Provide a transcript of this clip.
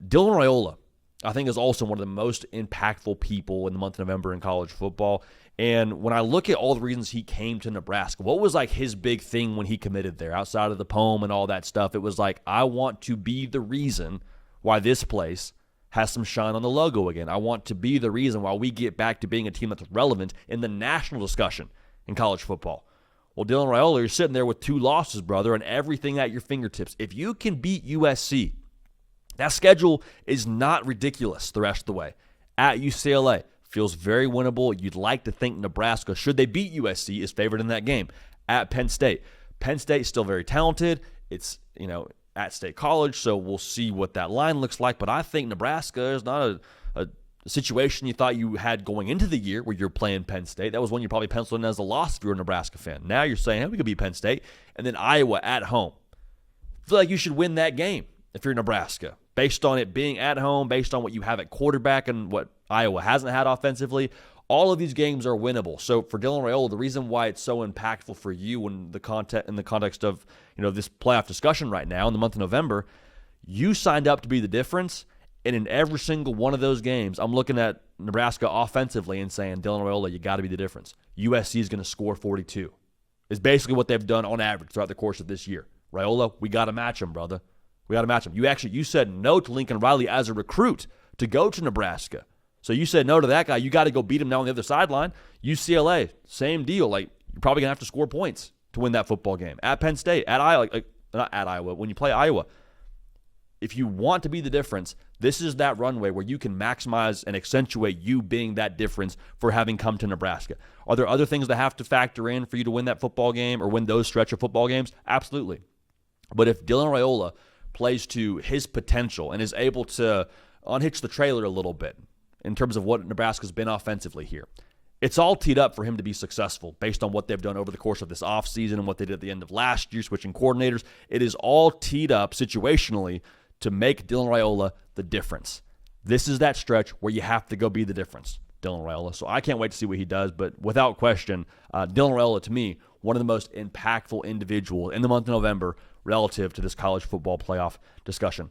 Dylan Raiola, I think, is also one of the most impactful people in the month of November in college football. And when I look at all the reasons he came to Nebraska, what was like his big thing when he committed there outside of the poem and all that stuff? It was like, I want to be the reason why this place has some shine on the logo again. I want to be the reason why we get back to being a team that's relevant in the national discussion in college football. Well, Dylan Raiola, you're sitting there with 2 losses, brother, and everything at your fingertips. If you can beat USC, that schedule is not ridiculous the rest of the way. At UCLA, feels very winnable. You'd like to think Nebraska, should they beat USC, is favored in that game. At Penn State. Penn State's still very talented. It's, at State College, so we'll see what that line looks like. But I think Nebraska is not a situation you thought you had going into the year where you're playing Penn State. That was one you probably penciled in as a loss if you're a Nebraska fan. Now you're saying, hey, we could beat Penn State. And then Iowa at home. I feel like you should win that game if you're Nebraska, based on it being at home, based on what you have at quarterback and what Iowa hasn't had offensively. All of these games are winnable. So for Dylan Raiola, the reason why it's so impactful for you in the context of this playoff discussion right now in the month of November, you signed up to be the difference. And in every single one of those games, I'm looking at Nebraska offensively and saying, Dylan Raiola, you got to be the difference. USC is going to score 42. Is basically what they've done on average throughout the course of this year. Raiola, we got to match him, brother. We got to match him. You said no to Lincoln Riley as a recruit to go to Nebraska. So you said no to that guy. You got to go beat him now on the other sideline. UCLA, same deal. Like, you're probably going to have to score points to win that football game. At Penn State, at Iowa, not at Iowa, when you play Iowa. If you want to be the difference, this is that runway where you can maximize and accentuate you being that difference for having come to Nebraska. Are there other things that have to factor in for you to win that football game or win those stretch of football games? Absolutely. But if Dylan Raiola plays to his potential and is able to unhitch the trailer a little bit in terms of what Nebraska's been offensively here, it's all teed up for him to be successful based on what they've done over the course of this offseason and what they did at the end of last year, switching coordinators. It is all teed up situationally to make Dylan Raiola the difference. This is that stretch where you have to go be the difference, Dylan Raiola. So I can't wait to see what he does, but without question, Dylan Raiola, to me, one of the most impactful individuals in the month of November relative to this college football playoff discussion.